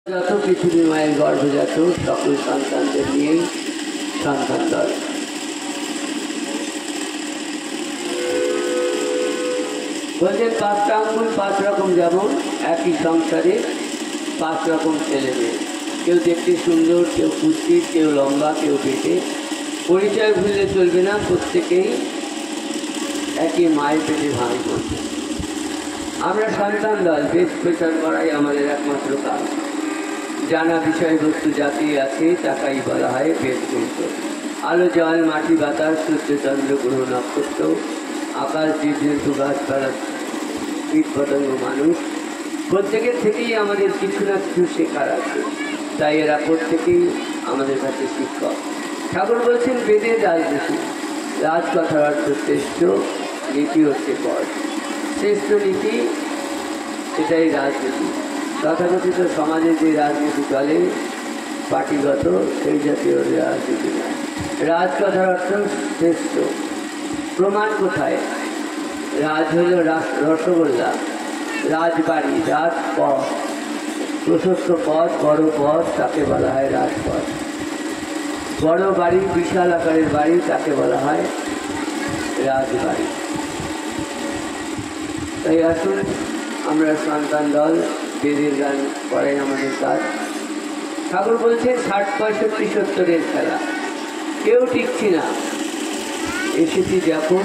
যত পৃথিবী মায়ের গর্ভজাত সকল সন্তানদের নিয়েই সন্তান দল। বলছেন 5টা আঙ্গুল 5 রকম, যেমন একই সংসারে 5 রকম ছেলে মেয়ে, কেউ দেখতে সুন্দর, কেউ কুৎসিত, কেউ লম্বা, কেউ পেটে। পরিচয় ভুললে চলবে না, প্রত্যেকেই একই মায়ের পেটে ভাঙি করছে। আমরা সন্তান দল, বেশ প্রচার করাই আমাদের একমাত্র কাজ। জানা বিষয়বস্তু যাতে আছে তাকাই বলা হয় বেদ গ্রন্থ। আলো জল মাটি বাতাস সূর্য চন্দ্র গ্রহ নক্ষত্র আকাশ জীবজন্তু গাছপালা কীট পতঙ্গ মানুষ, প্রত্যেকের থেকেই আমাদের কিছু না কিছু শেখার আছে। তাই এরা প্রত্যেকেই আমাদের কাছে শিক্ষক। ঠাকুর বলছেন বেদের রাজনীতি, রাজকথার অর্থ শ্রেষ্ঠ, নীতি হচ্ছে পথ। শ্রেষ্ঠ নীতি এটাই রাজনীতি। তথাকথিত সমাজে যে রাজনীতি চলে পার্টিগত, সেই জাতীয় রাজনীতি নয়। রাজকথার অর্থ শ্রেষ্ঠ। প্রমাণ কোথায়? রাজ হল রসগোল্লা, রাজবাড়ি, রাজপথ, প্রশস্ত পথ, বড় পথ, তাকে বলা হয় রাজপথ। বড় বাড়ি, বিশাল আকারের বাড়ি, তাকে বলা হয় রাজবাড়ি। তাই আসুন আমরা সন্তান দল, বেদের গান করাই আমাদের কাজ। ঠাকুর বলছেন 60, 65, 70-এর খেলা, কেউ টিকছি না। এসেছি যখন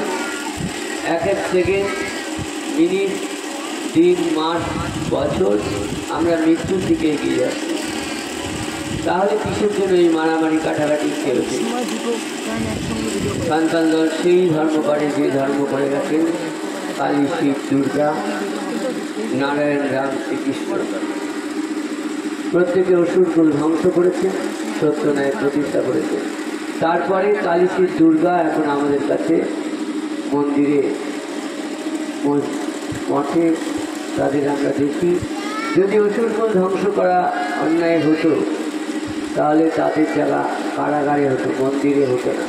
এক এক সেকেন্ড, মিনিট, দিন, মাস, বছর আমরা মৃত্যুর দিকে এগিয়ে যাচ্ছি। তাহলে কিসের জন্য এই মারামারি কাটাকাটি খেলছে? সন্তান দল সেই ধর্ম করে যে ধর্ম করে গেছেন কালী, শিব, দুর্গা, নারায়ণ, রাম, শ্রীকৃষ্ণ। প্রত্যেকে অসুরকুল ধ্বংস করেছেন, সত্য ন্যায় প্রতিষ্ঠা করেছেন। তারপরে কালী, শিব, দুর্গা এখন আমাদের কাছে মন্দিরে, মঠে তাদের আমরা দেখি। যদি অসুরকুল ধ্বংস করা অন্যায় হতো তাহলে তাদের জায়গা কারাগারে হতো, মন্দিরে হতো না।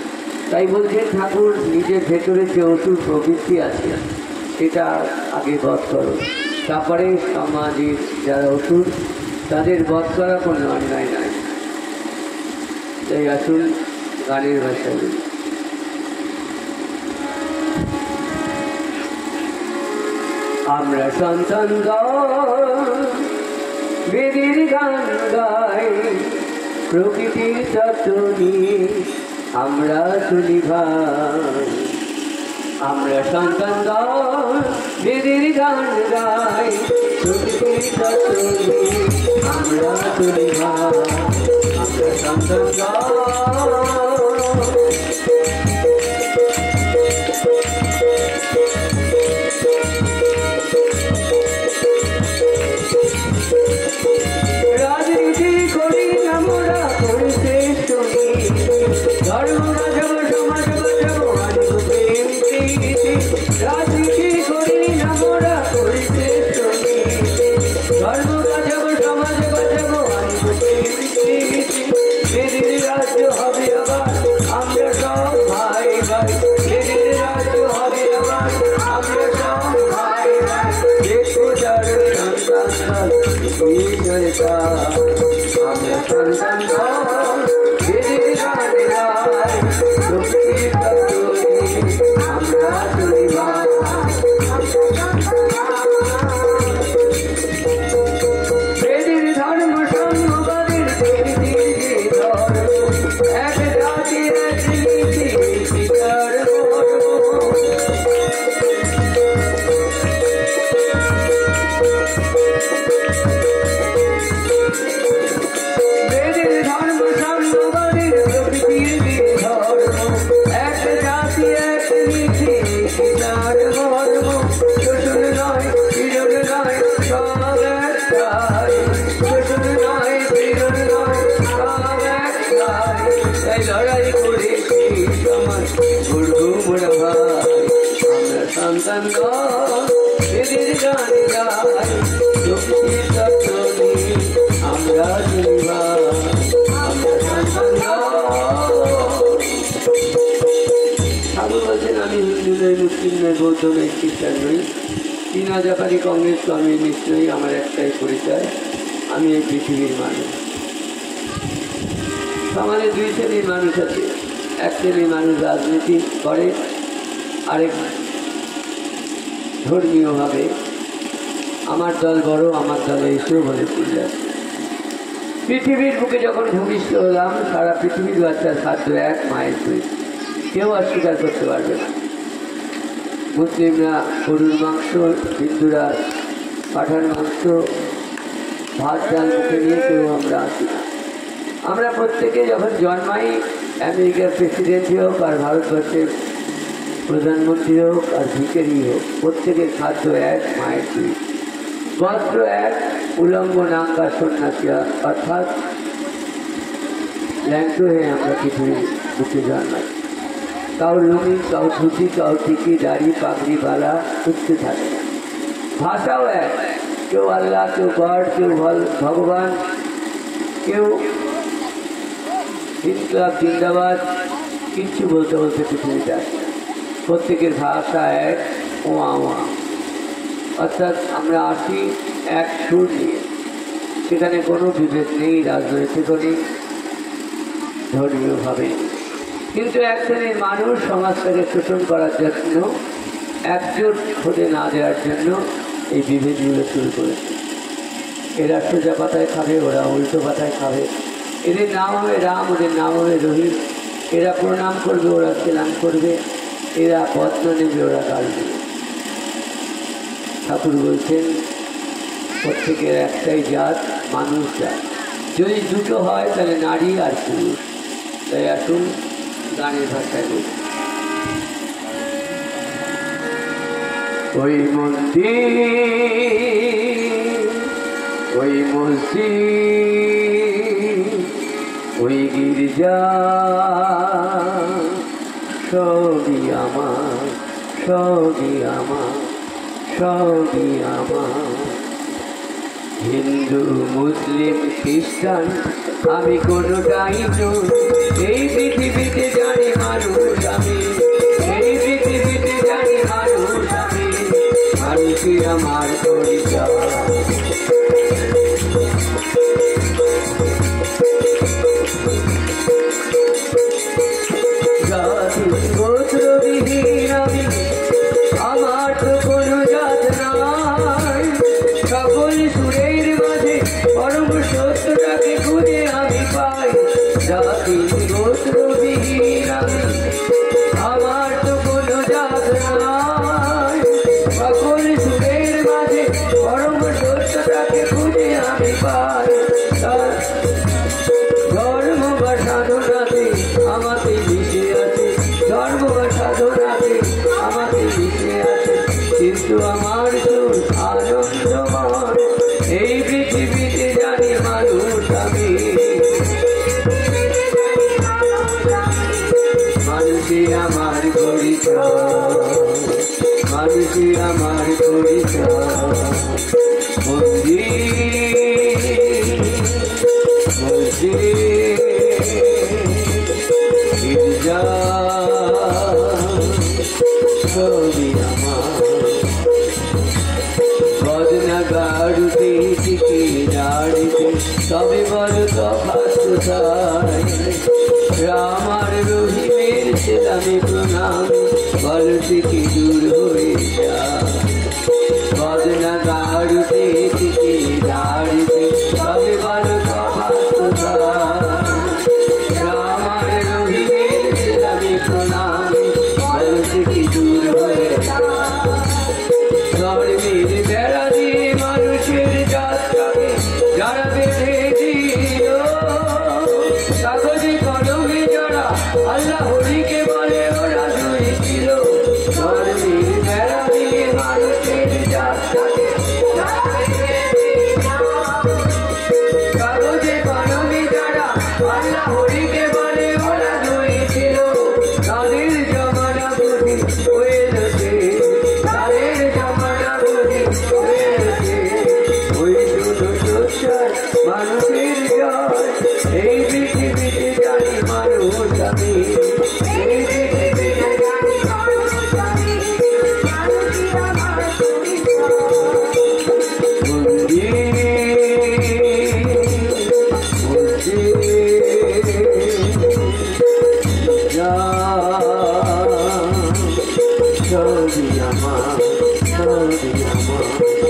তাই বলছেন ঠাকুর, নিজের ভেতরে যে অসুর প্রবৃত্তি আছে সেটা আগে বধ করো, তারপরে সমাজের যারা অসুর তাদের বধ করা কোনো অন্যায় নয়। তাই আসুন গানের ভাষা বলি। আমরা সন্তান বেদের গান গাই, প্রকৃতির তত্ত্ব নিয়ে আমরা চলি ভাই। আমরা সন্তান বেদের গান গাই, প্রকৃতির তত্ত্ব নিয়ে আমরা চলি ভাই। আমরা সন্তান রাজনীতি করি আমরা করতে চলি, ধর্ম রাজব সমাজ বাজাবো আনব প্রেম প্রীতি। রাজনীতি করি আমরা করতে চলি, ধর্ম রাজব সমাজ বাজাবো আনব প্রেম প্রীতি। বেদের রাজ্য হবে আবার আমরা সব ভাই ভাই, বেদের রাজ্য হবে আবার আমরা সব ভাই ভাই। দেখো যার সন্তান আমরা সন্তান বেদের গান গাই, প্রকৃতির তত্ত্ব নিয়ে আমরা চলি ভাই। বেদের ধর্ম সাম্যবাদের ধর্ম, এক জাতি এক নীতি তার ধর্ম। বেদের ধর্ম সাম্যবাদের প্রকৃতির ধর্ম, এক জাতি এক নীতি তার ধর্ম। শোষণ নয় পীড়ন নয় সব একটাই, শোষণ নয় পীড়ন নয় সব একটাই। তাই লড়াই করে সমাজ গড়বো মোরা ভাই। আমরা সন্তান বেদের গান গাই, প্রকৃতির তত্ত্ব নিয়ে আমরা চলি ভাই। আমরা সন্তান। ঠাকুর বলছেন আমি হিন্দু নই, মুসলিম নই, বৌদ্ধ নই, খ্রিস্টান নই, চীনা, জাপানি, কংগ্রেস, কমিউনিস্ট নই, আমার একটাই পরিচয় আমি এই পৃথিবীর মানুষ। সমাজে দুই শ্রেণীর মানুষ আছে। এক শ্রেণীর মানুষ রাজনীতি করে, আরেক ধর্মীয়ভাবে আমার দল বড়, আমার দলে এসেও বলে চলে যাচ্ছে। পৃথিবীর বুকে যখন ভূমিষ্ঠ হলাম, সারা পৃথিবীর বাচ্চার খাদ্য এক মায়ের দুই, কেউ অস্বীকার করতে পারবে না। মুসলিমরা গরুর মাংস, হিন্দুরা পাঠার মাংস, ভাত ডাল মুখে নিয়ে কেউ আমরা আসি না। আমরা প্রত্যেকে যখন জন্মাই, আমেরিকার প্রেসিডেন্টই হোক আর ভারতবর্ষের প্রধানমন্ত্রী হোক আর ভিখারি হোক, প্রত্যেকের খাদ্য এক মায়ের দুই, বস্ত্র এক, উলঙ্গ নাঙ্গা সন্ন্যাসিয়া, অর্থাৎ ল্যাংটো হয়ে আমরা পৃথিবীর বুকে জন্মাই। কাউ লুঙ্গি, কাউ ধুতি, কাউ টিকি, দাড়ি, পাগড়ি, বালা উঠতে থাকে। ভাষাও এক, কেউ আল্লাহ, কেউ গড, কেউ ভগবান, কেউ ইনকলাব জিন্দাবাদ, কিচ্ছু বলতে বলতে পৃথিবীতে আসে। প্রত্যেকের ভাষা এক, ওয়া ওয়া, অর্থাৎ আমরা আসি এক সুর নিয়ে। সেখানে কোনো বিভেদ নেই, রাজনৈতিকও নেই, ধর্মীয়ভাবে। কিন্তু এক শ্রেণীর মানুষ সমাজটাকে শোষণ করার জন্য, একজোট হতে না দেওয়ার জন্য এই বিভেদগুলো শুরু করেছে। এরা সোজা পাতায় খাবে, ওরা উল্টো পাতায় খাবে। এদের নাম হবে রাম, ওদের নাম হবে রহিম। এরা প্রণাম করবে, ওরা সেলাম করবে। এরা বদনা নেবে, ওরা গাল দেবে। ঠাকুর বলছেন প্রত্যেকের একটাই জাত, মানুষ জাত। যদি দুটো হয় তাহলে নারী আর পুরুষ। তাই আসুন গানের ভাষায় বলি। ওই মন্দির, ওই মসজিদ, ওই গির্জা, সবই আমার, সবই আমার, সবই আমার। হিন্দু, মুসলিম, খ্রিস্টান, আমি কোনোটাই নই। এই পৃথিবীতে জানি মানুষ আমি, এই পৃথিবীতে জানি মানুষ আমি। মানুষই আমার পরিচয়। জাতি গোত্রবিহীন আমি, আমার তো কোনো জাত নাই। সকল সুরের মাঝে পরম সত্যটাকে খুঁজে আমি পাই। জাতি গোত্রবিহীন আমি, আমার তো কোনো জাত নাই। সকল সুরের মাঝে পরম সত্যটাকে খুঁজে আমি পাই। ধর্ম বা সাধনাতে আমাকে মিশে আছে, ধর্ম বা সাধনাতে আমাকে মিশে আছে। কিন্তু আমার সুর আনন্দময়, এই পৃথিবীতে জানি মানুষ আমি। মানুষই আমার পরিচয়, মানুষই আমার পরিচয়। মন্দির, মসজিদ, গির্জা, সবই আমার। বদনা গাড়ুতে, টিকি দাড়িতে, তবে বল তফাৎ কোথায়? রাম আর রহিমের সেলামি প্রণামে, বল টিকি দূর হয়ে যায়। বদনা গাড়ুতে, টিকি দাড়িতে, তবে বল তফাৎ কোথায়? রাম আর রহিমের সেলামি প্রণামে, বল টিকি দূর হয়ে যায়। ধর্মের বেড়া দিয়ে মানুষের জাতটাকে যারা বেঁধে দিল, কাগজে কলমে যারা আল্লাহ হরিকে বলে ওরা দুই ছিল। ধর্মের বেড়া দিয়ে মানুষের জাতটাকে কাগজে কলমে যারা আল্লাহ হরিকে বলে ওরা দুই ছিল। তাদের জমানা বুঝি হয়ে গেছে, তাদের জমানা বুঝি হয়ে গেছে। ওই দুটো সোচ্চার মানুষের জয়, এই পৃথিবীতে জানি মানুষ আমি। এই পৃথিবীতে জানি মানুষ আমি, মানুষই আমার পরিচয়। মন্দির, সবই আমার, সবই আমার।